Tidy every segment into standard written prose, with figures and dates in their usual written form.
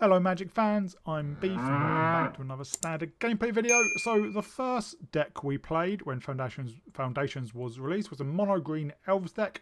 Hello Magic fans, I'm Beef and welcome back to another standard gameplay video. So the first deck we played when Foundations was released was a mono green Elves deck.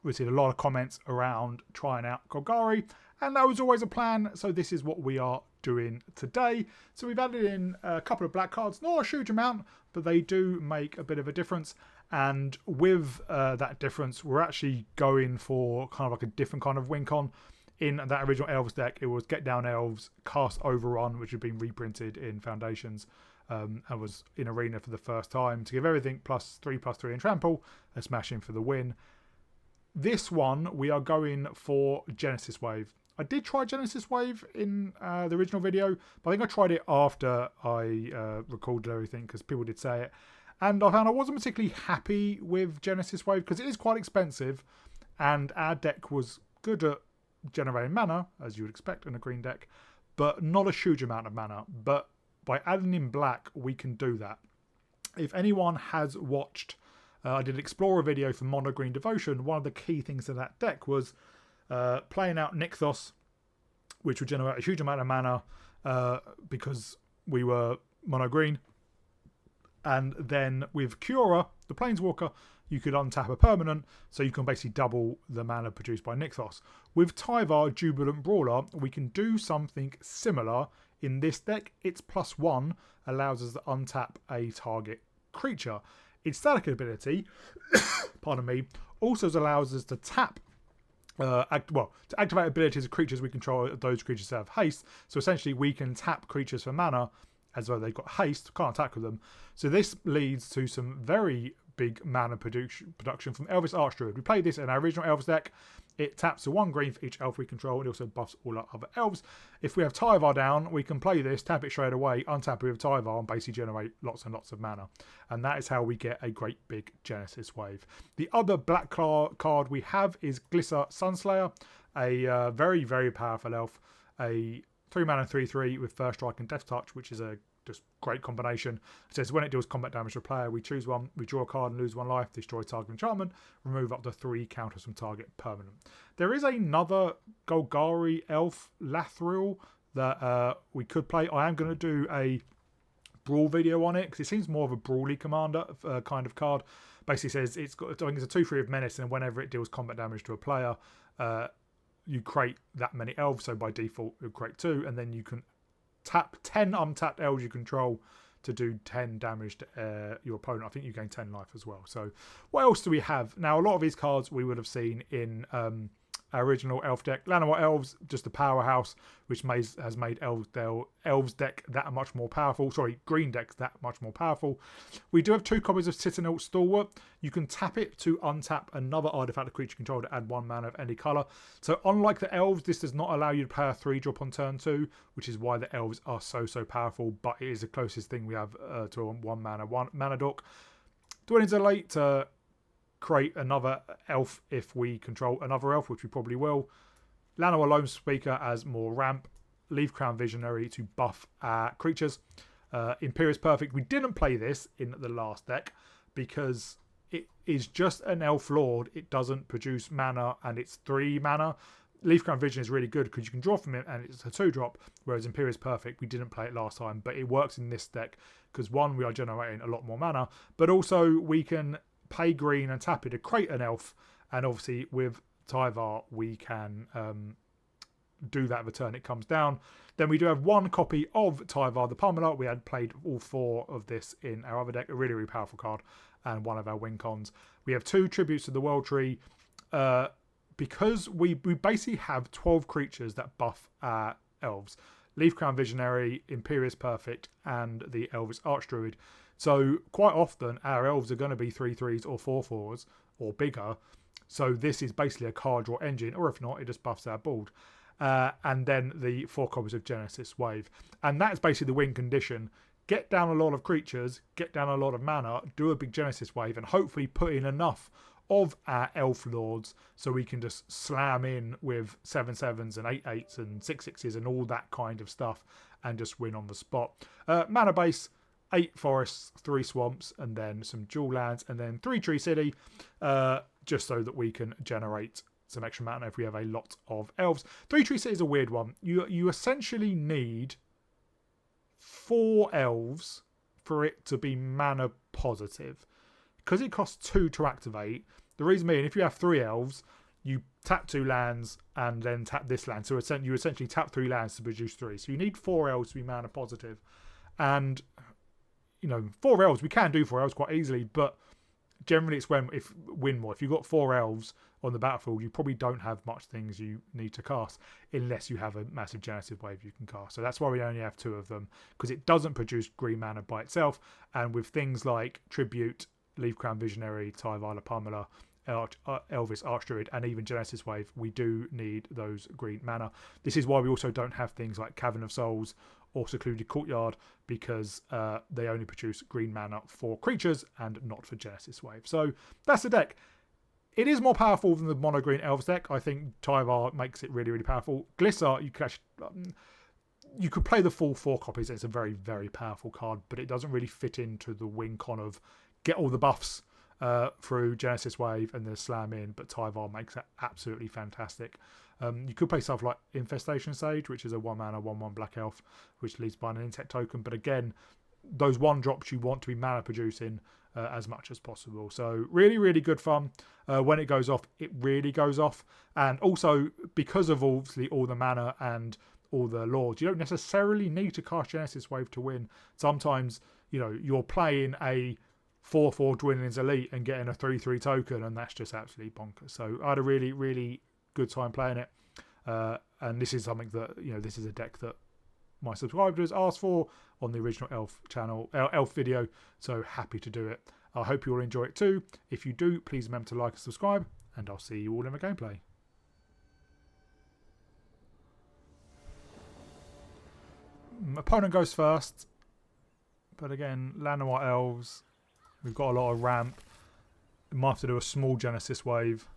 We see a lot of comments around trying out Golgari, and that was always a plan, so this is what we are doing today. So we've added in a couple of black cards, not a huge amount, but they do make a bit of a difference. And with that difference, we're actually going for kind of like a different kind of win con. In that original Elves deck, it was Get Down Elves, Cast Overrun, which had been reprinted in Foundations and was in Arena for the first time to give everything +3/+3 in Trample, a smash in for the win. This one, we are going for Genesis Wave. I did try Genesis Wave in the original video, but I think I tried it after I recorded everything because people did say it. And I found I wasn't particularly happy with Genesis Wave because it is quite expensive and our deck was good at generating mana, as you would expect in a green deck, but not a huge amount of mana. But by adding in black, we can do that. If anyone has watched, I did an Explorer video for Mono Green Devotion. One of the key things in that deck was playing out Nykthos, which would generate a huge amount of mana because we were mono green. And then with Cura, the Planeswalker, you could untap a permanent, so you can basically double the mana produced by Nykthos. With Tyvar, Jubilant Brawler, we can do something similar in this deck. Its +1 allows us to untap a target creature. Its static ability, pardon me, also allows us to tap, to activate abilities of creatures we control. Those creatures have haste, so essentially we can tap creatures for mana as though they've got haste, can't attack with them. So this leads to some very big mana production from Elvish Archdruid. We played this in our original Elves deck. It taps to 1 green for each elf we control, and it also buffs all our other elves. If we have Tyvar down, we can play this, tap it straight away, untap it with Tyvar, and basically generate lots and lots of mana. And that is how we get a great big Genesis Wave. The other black card we have is Glissa Sunslayer, a very, very powerful elf. A 3 mana 3/3 with First Strike and Death Touch, which is a just great combination. It says when it deals combat damage to a player, we choose one, we draw a card and lose 1 life, destroy target enchantment, remove up to 3 counters from target permanent. There is another Golgari elf Lathril that we could play. I am going to do a Brawl video on it because it seems more of a Brawly commander kind of card. Basically says it's got, I think it's a 2/3 of menace, and whenever it deals combat damage to a player, you create that many elves, so by default you create 2, and then you can tap 10 untapped elves you control to do 10 damage to your opponent. I think you gain 10 life as well. So what else do we have? Now, a lot of these cards we would have seen in our original elf deck. Llanowar Elves, just a powerhouse, which has made Elves deck that much more powerful. Sorry, green decks that much more powerful. We do have 2 copies of Citadel Stalwart. You can tap it to untap another artifact of creature control to add 1 mana of any colour. So unlike the Elves, this does not allow you to play a 3-drop on turn 2, which is why the Elves are so powerful, but it is the closest thing we have to a 1 mana dork. Dwellings are late to create another elf if we control another elf, which we probably will. Llanowar Lone Speaker as more ramp. Leaf Crown Visionary to buff our creatures. Imperious Perfect. We didn't play this in the last deck because it is just an elf lord. It doesn't produce mana and it's 3 mana. Leaf Crown Vision is really good because you can draw from it and it's a 2-drop, whereas Imperious Perfect, we didn't play it last time, but it works in this deck because 1, we are generating a lot more mana, but also we can pay green and tap it to create an elf, and obviously with Tyvar we can do that every turn it comes down. Then we do have 1 copy of Tyvar the Pummeler. We had played all 4 of this in our other deck, a really powerful card and one of our win cons. We have 2 tributes to the World Tree because we basically have 12 creatures that buff our elves. Leaf Crown Visionary, Imperious Perfect, and the Elvish Archdruid. So quite often our elves are going to be 3/3s or 4/4s or bigger. So this is basically a card draw engine, or if not, it just buffs our board. And then the 4 copies of Genesis Wave. And that's basically the win condition. Get down a lot of creatures, get down a lot of mana, do a big Genesis Wave, and hopefully put in enough of our elf lords so we can just slam in with 7/7s and 8/8s and 6/6s and all that kind of stuff and just win on the spot. Mana base, 8 forests, 3 swamps, and then some dual lands, and then 3 Tree City, just so that we can generate some extra mana if we have a lot of elves. 3-tree city is a weird one. You essentially need 4 elves for it to be mana positive. Because it costs 2 to activate, the reason being, if you have 3 elves, you tap 2 lands and then tap this land. So you essentially tap 3 lands to produce 3. So you need 4 elves to be mana positive. And, 4 elves, we can do 4 elves quite easily, but generally it's win more. If you've got 4 elves on the battlefield, you probably don't have much things you need to cast unless you have a massive Genesis Wave you can cast. So that's why we only have 2 of them, because it doesn't produce green mana by itself. And with things like Tribute, Leaf Crown Visionary, Tyvar, Pamela, Elvish Archdruid, and even Genesis Wave, we do need those green mana. This is why we also don't have things like Cavern of Souls or Secluded Courtyard, because they only produce green mana for creatures and not for Genesis Wave. So that's the deck. It is more powerful than the mono green Elves deck. I think Tyvar makes it really, really powerful. Glissa, you could play the full 4 copies. It's a very, very powerful card, but it doesn't really fit into the win con of get all the buffs through Genesis Wave and then slam in, but Tyvar makes it absolutely fantastic. You could play stuff like Infestation Sage, which is a 1-mana 1/1 black elf, which leads by an insect token, but again, those 1-drops you want to be mana producing as much as possible. So really, really good fun. When it goes off, it really goes off. And also, because of obviously all the mana and all the lords, you don't necessarily need to cast Genesis Wave to win. Sometimes, you're playing a 4/4 Dwindling's Elite and getting a 3/3 token, and that's just absolutely bonkers. So I had a really, really good time playing it. And this is something that, this is a deck that my subscribers asked for on the original Elf video, so happy to do it. I hope you all enjoy it too. If you do, please remember to like and subscribe, and I'll see you all in the gameplay. Opponent goes first, but again, land and white elves. We've got a lot of ramp. We might have to do a small Genesis Wave.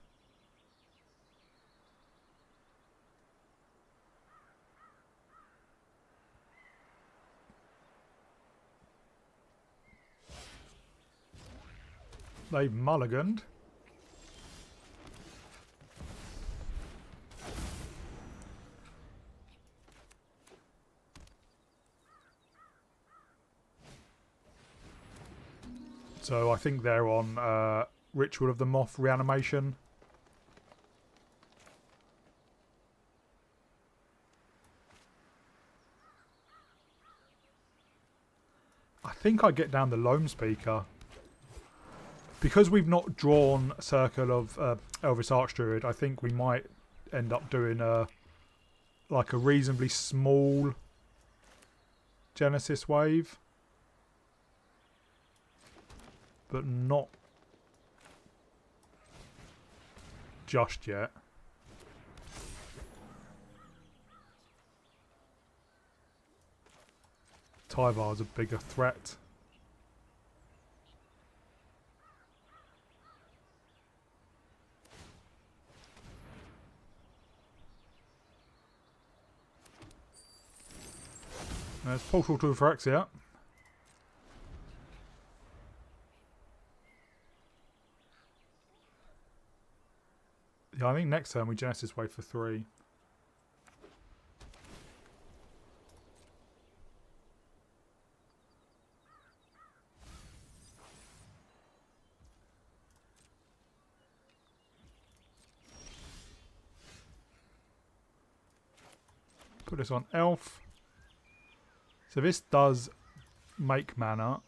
They've mulliganed. So I think they're on Ritual of the Moth Reanimation. I think I get down the Loam Speaker. Because we've not drawn a Circle of Elvish Archdruid, I think we might end up doing like a reasonably small Genesis Wave. But not just yet. Tyvar's a bigger threat. There's Portal to Phyrexia. Yeah, I think next turn we Genesis Wave for 3. Put this on Elf. So this does make mana.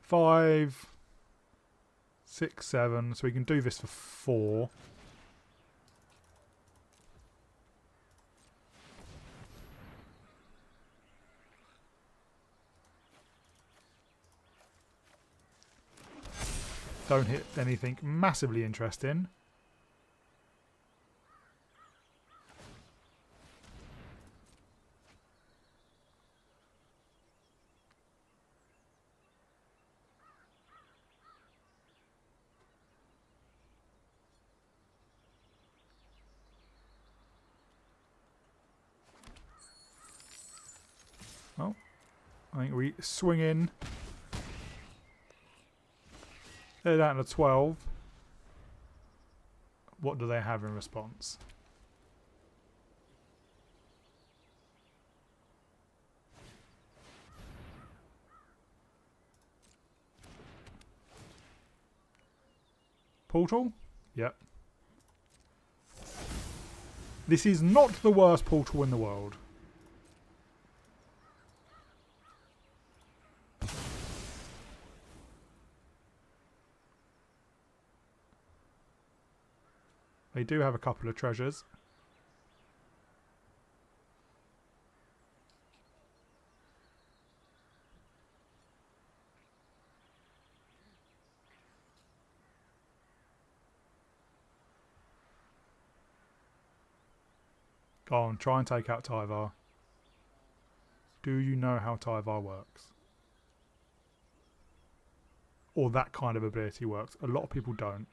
5, 6, 7. So we can do this for 4. Don't hit anything massively interesting. I think we swing in They're down to 12. What do they have in response? Portal? Yep. This is not the worst portal in the world. They do have a couple of treasures. Go on, try and take out Tyvar. Do you know how Tyvar works? Or that kind of ability works. A lot of people don't.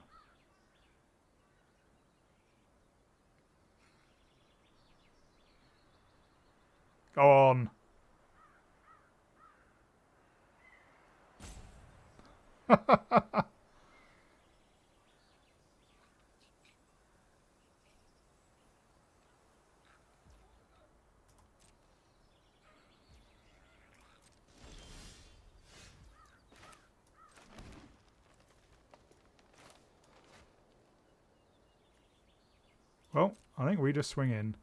Go on. Well, I think we just swing in.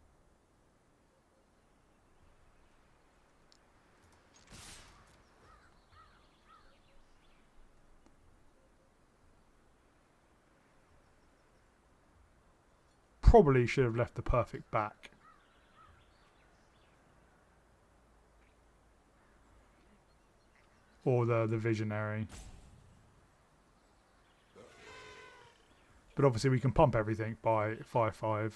Probably should have left the perfect back. Or the visionary. But obviously we can pump everything by 5/5.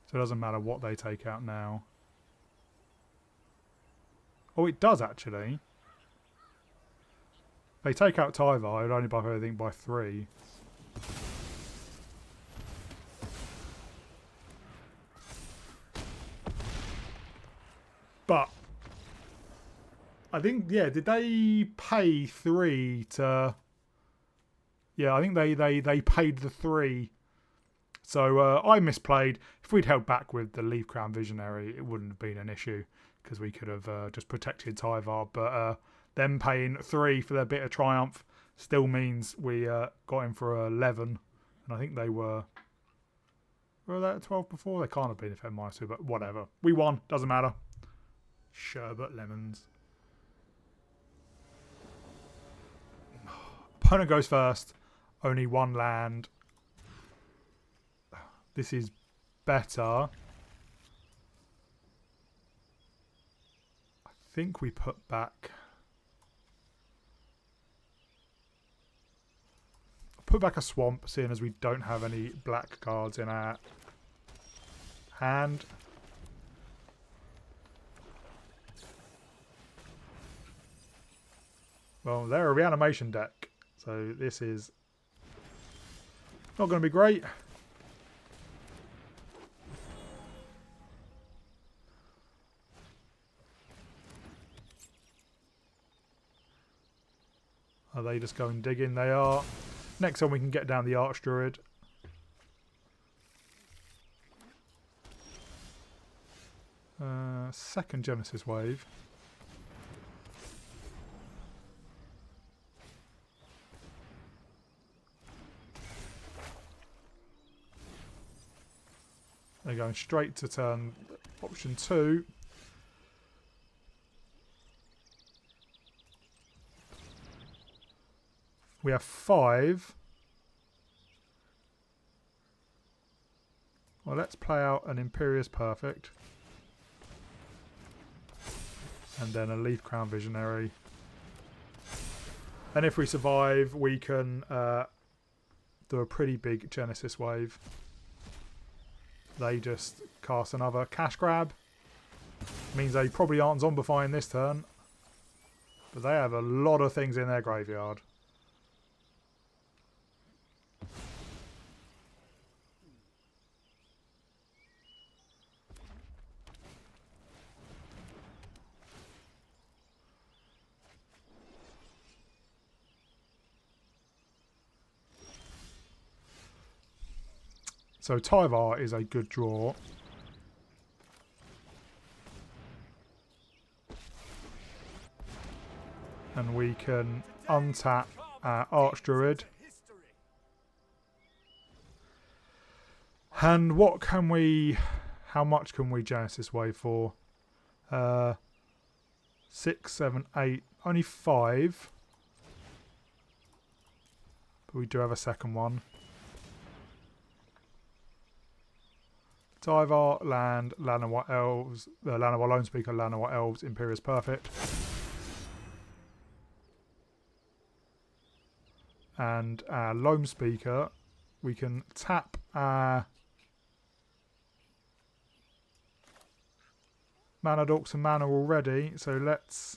So it doesn't matter what they take out now. Oh, it does actually. They take out Tyvar, it only buff everything by 3. But I think, yeah, did they pay 3 to... Yeah, I think they paid the 3. So I misplayed. If we'd held back with the Leaf Crown Visionary, it wouldn't have been an issue because we could have just protected Tyvar. But them paying 3 for their bit of triumph still means we got him for 11. And I think they were they at 12 before? They can't have been if they had -2, but whatever. We won. Doesn't matter. Sherbet lemons. Opponent goes first. Only 1 land. This is better. I think we put back... Put back a swamp, seeing as we don't have any black cards in our hand. Well, they're a reanimation deck, so this is not going to be great. Are they just going digging? They are. Next time we can get down the Archdruid. Second Genesis wave. They're going straight to turn option 2. We have 5. Well, let's play out an Imperious Perfect. And then a Leaf Crown Visionary. And if we survive, we can do a pretty big Genesis wave. They just cast another cash grab. Means they probably aren't zombifying this turn. But they have a lot of things in their graveyard. So Tyvar is a good draw. And we can untap our Archdruid. And what can we... How much can we Genesis Wave for? 6, 7, 8... Only 5. But we do have a second one. Tyvar, land, Llanowar Elves, Llanowar Lone Speaker, Llanowar Elves, Imperious Perfect. And our Lone Speaker, we can tap our Mana Dorks and Mana already, so let's...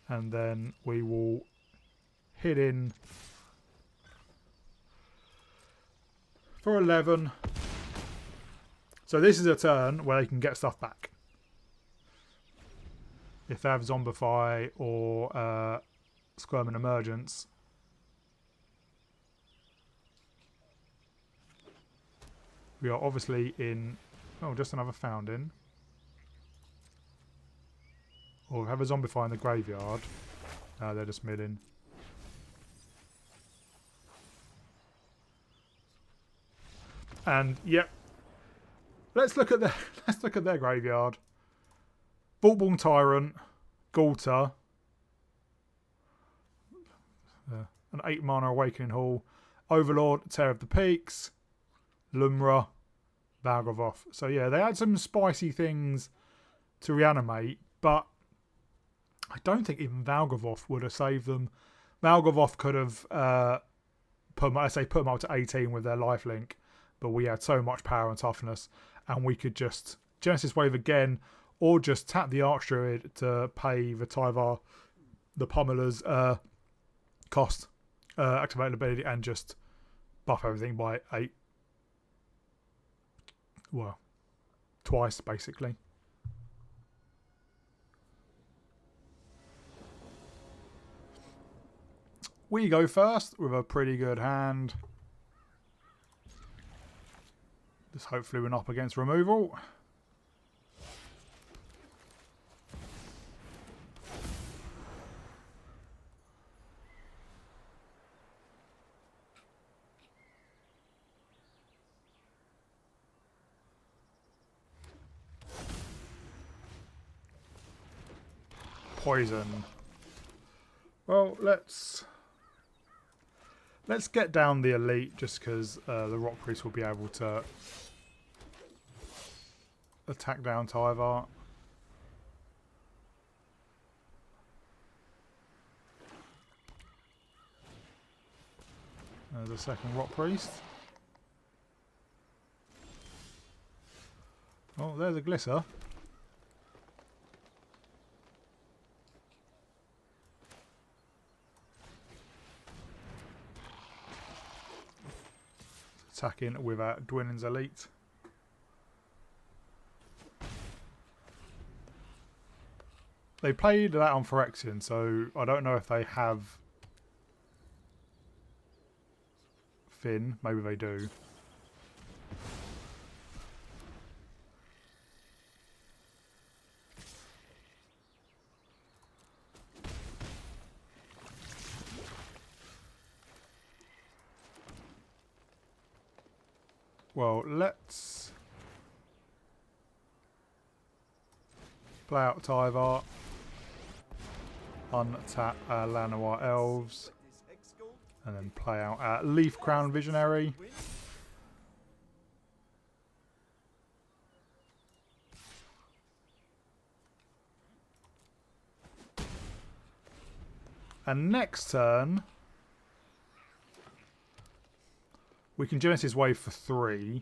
And then we will hit in for 11. So this is a turn where they can get stuff back. If they have Zombify or Squirm and Emergence. We are obviously in... Oh, just another Founding. Or have a Zombify in the graveyard. They're just milling. And yep. Let's look at their graveyard. Vaultborn Tyrant, Galter, an 8 mana Awakening Hall, Overlord, Tear of the Peaks, Lumra, Valgavoth. So yeah, they had some spicy things to reanimate, but I don't think even Valgavoth would have saved them. Valgavoth could have put them up to 18 with their lifelink, but we had so much power and toughness, and we could just Genesis Wave again, or just tap the Archdruid to pay the Tyvar, the Pummeler's cost, activate ability, and just buff everything by 8. Well, twice basically. We go first with a pretty good hand. Just hopefully we're not up against removal. Poison. Well, let's get down the elite, just because the Rock Priest will be able to attack down Tyvar. There's a second Rock Priest. Oh, there's a Glissa. Attacking with our Dwinning's Elite. They played that on Phyrexian, so I don't know if they have Finn. Maybe they do. Well, let's play out Tyvar, untap our Llanowar Elves, and then play out our Leaf Crown Visionary. And next turn, we can Genesis Wave for 3.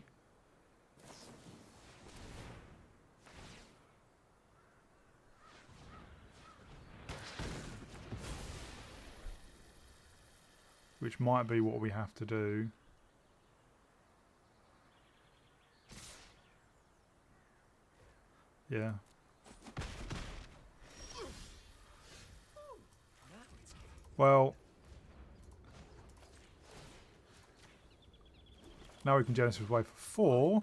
Which might be what we have to do. Yeah. Well, now we can Genesis Wave for 4.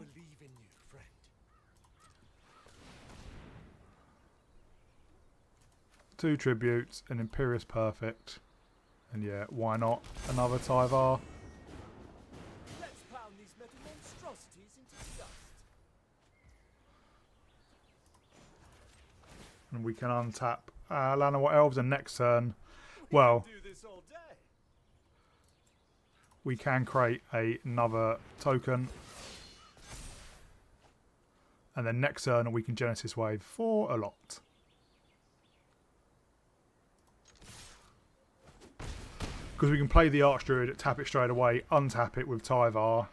Two tributes, an Imperious Perfect, and yeah, why not another Tyvar? Let's pound these metal monstrosities into dust. And we can untap Llanowar Elves, and next turn, well, Do this all day. we can create another token, and then next turn we can Genesis Wave for a lot. Because we can play the Archdruid, tap it straight away, untap it with Tyvar.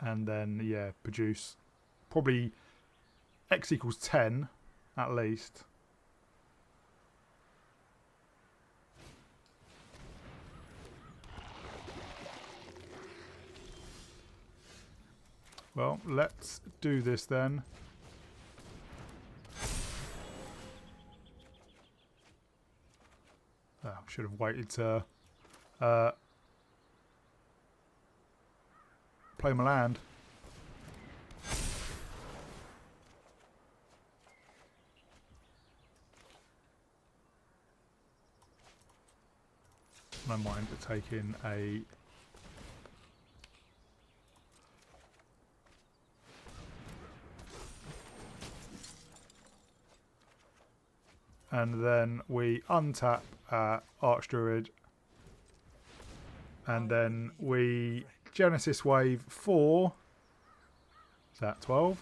And then, yeah, produce probably X equals 10 at least. Well, let's do this then. Oh, should have waited to play my land. I don't mind taking a and then we untap Archdruid, and then we Genesis Wave 4. Is that 12?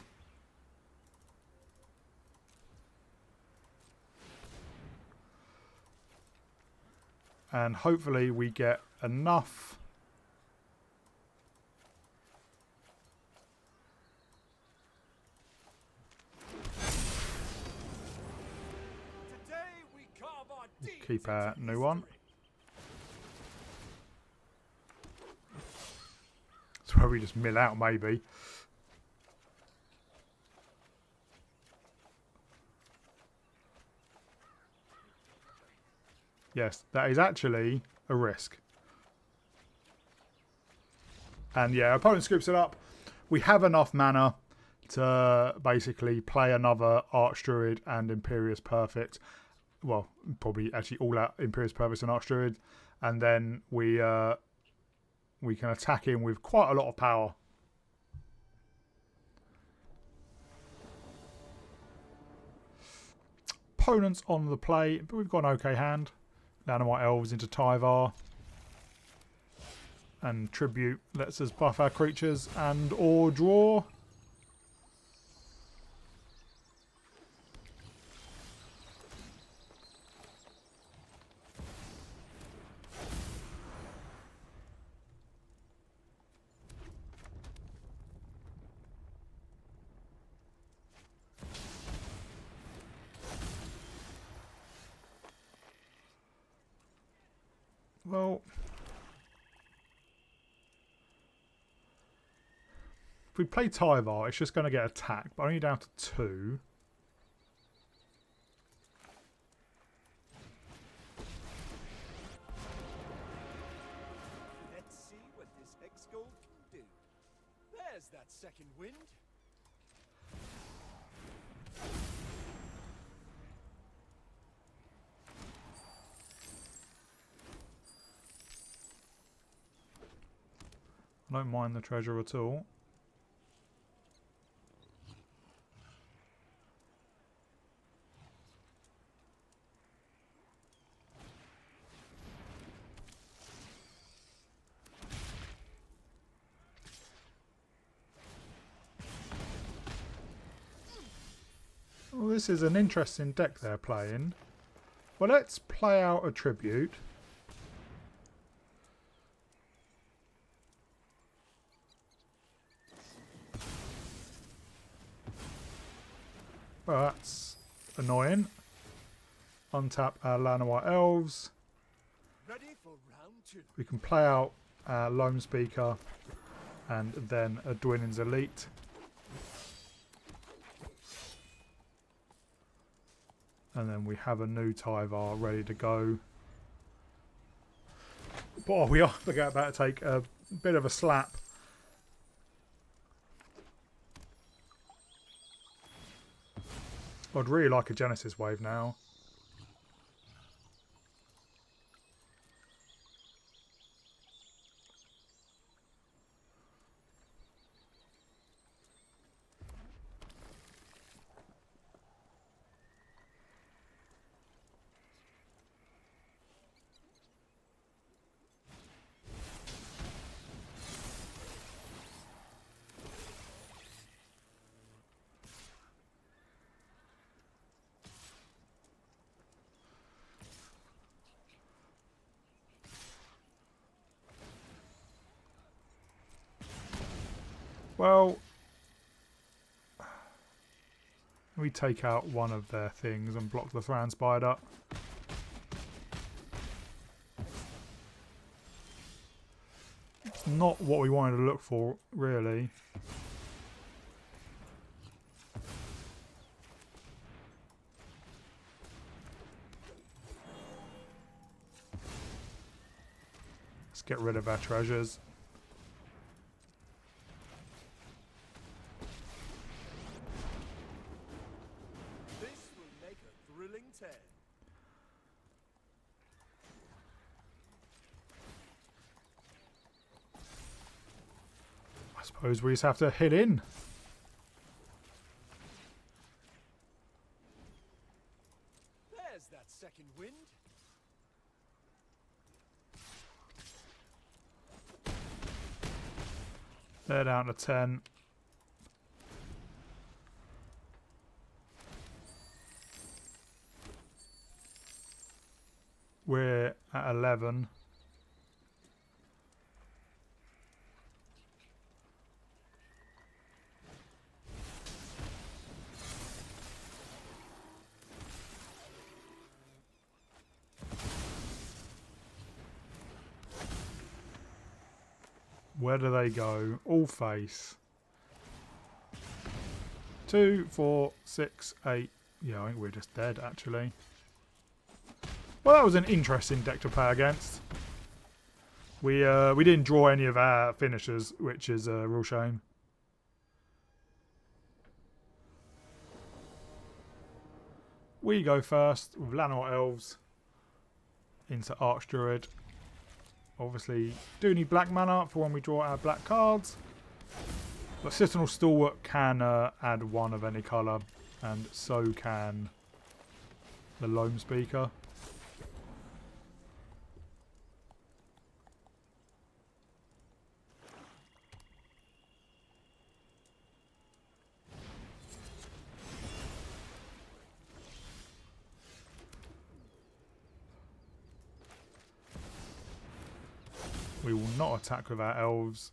And hopefully we get enough keep a new one. It's where we just mill out, maybe. Yes, that is actually a risk. And yeah, opponent scoops it up. We have enough mana to basically play another Archdruid and Imperious Perfect. Well, probably actually all out Imperious Perfect and Archdruid. And then we can attack him with quite a lot of power. Opponents on the play, but we've got an okay hand. Llanowar Elves into Tyvar. And Tribute lets us buff our creatures and or draw. Well, if we play Tyvar, it's just going to get attacked, but only down to 2. Let's see what this X gold can do. There's that second wind. I don't mind the treasure at all. Well, this is an interesting deck they're playing. Well, let's play out a tribute. Well, that's annoying. Untap our Llanowar Elves. Ready for round 2. We can play out Loam Speaker and then a Dwinning's Elite. And then we have a new Tyvar ready to go. But we are about to take a bit of a slap. I'd really like a Genesis Wave now. Well, we take out one of their things and block the Thran Spider. It's not what we wanted to look for, really. Let's get rid of our treasures. I suppose we just have to hit in. There's that second wind. They're down to 10. We're at 11. Where do they go? All face. 2, 4, 6, 8. Yeah, I think we're just dead, actually. Well, that was an interesting deck to play against. We didn't draw any of our finishers, which is a real shame. We go first with Lanor Elves into Archdruid. Obviously, do need black mana for when we draw our black cards. But Citadel Stalwart can add one of any colour, and so can the Loam Speaker. We will not attack with our elves.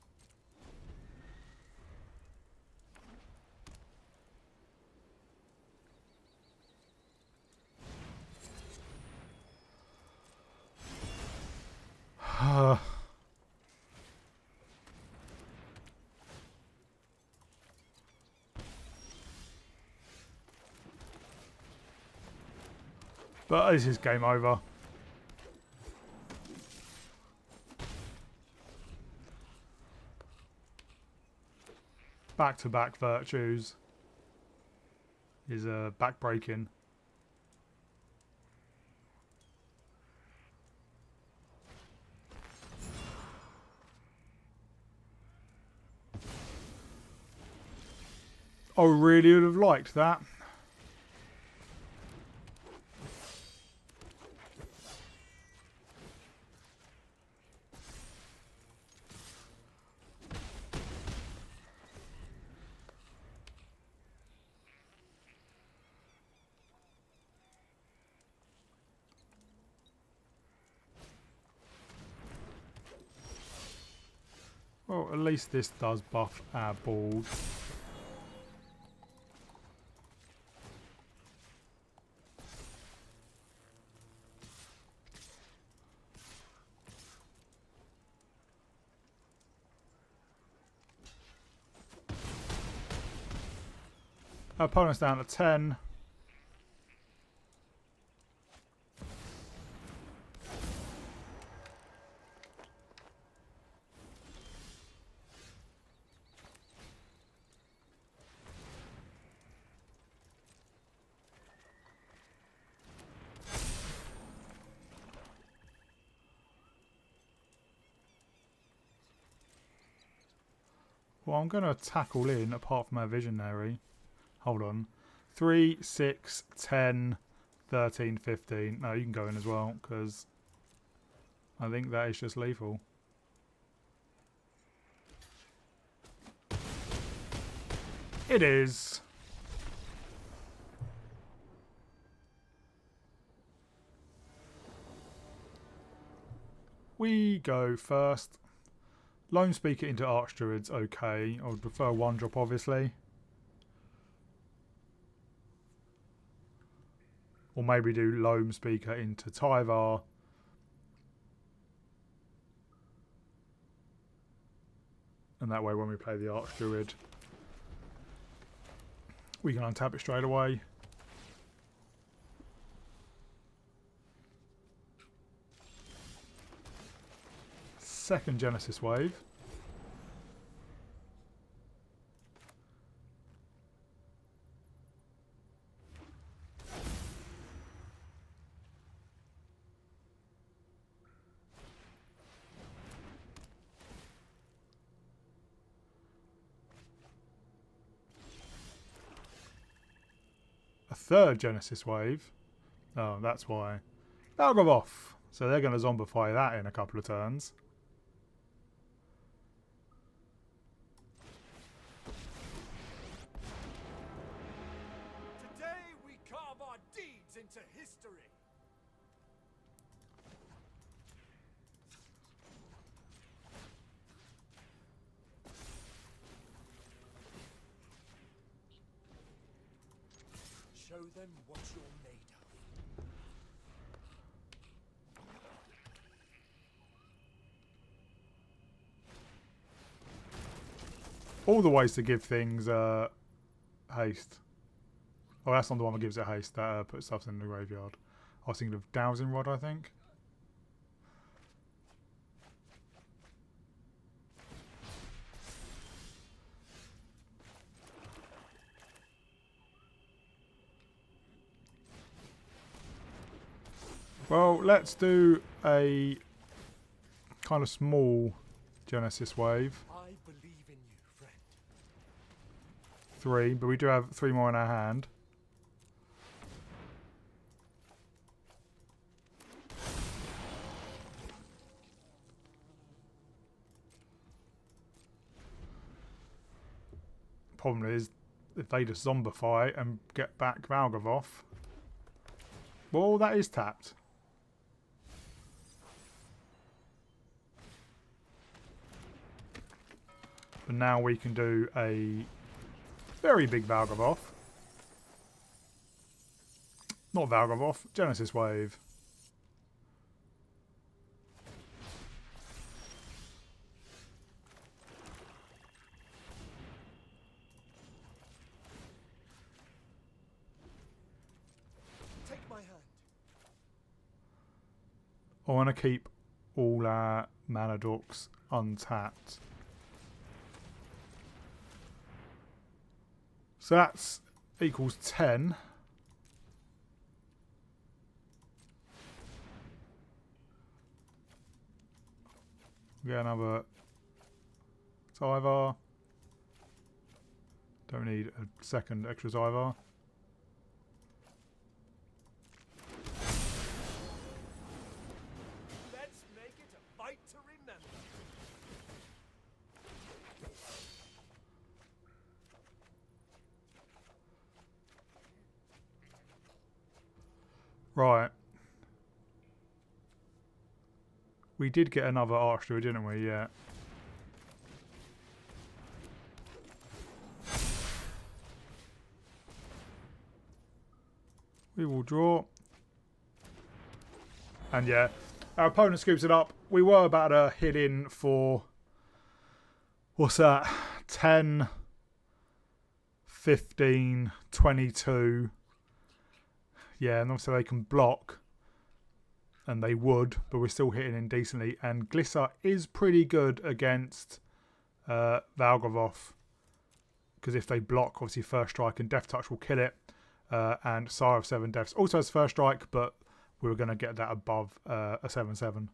But this is game over. Back-to-back virtues is back-breaking. I really would have liked that. Well, at least this does buff our board. Our opponent's down to 10. Well, I'm going to tackle in apart from our visionary. Hold on. 3, 6, 10, 13, 15. No, you can go in as well because I think that is just lethal. It is. We go first. Lone Speaker into Archdruid's okay. I would prefer one drop, obviously. Or maybe do Lone Speaker into Tyvar. And that way when we play the Archdruid, we can untap it straight away. Second Genesis wave. A third Genesis wave. Oh, that's why. That'll go off. So they're going to zombify that in a couple of turns. Into history. Show them what you're made of. All the ways to give things haste. Oh, that's not the one that gives it haste. That puts stuff in the graveyard. I was thinking of Dowsing Rod, I think. Well, let's do a kind of small Genesis wave. I believe in you, friend. 3, but we do have 3 more in our hand. Problem is, if they just zombify and get back Valgavoth, well, that is tapped. But now we can do a very big Valgavoth. Not Valgavoth, Genesis wave. I want to keep all our mana dorks untapped. So that's equals 10. We get another Tyvar. Don't need a second extra Tyvar. Right. We did get another Archdruid, didn't we? Yeah. We will draw. And yeah, our opponent scoops it up. We were about to hit in for, what's that, 10, 15, 22. Yeah, and obviously they can block. And they would, but we're still hitting in decently. And Glissa is pretty good against Valgavoth. Because if they block, obviously First Strike and Death Touch will kill it. And Sire of 7 Deaths also has First Strike, but we were going to get that above a 7/7.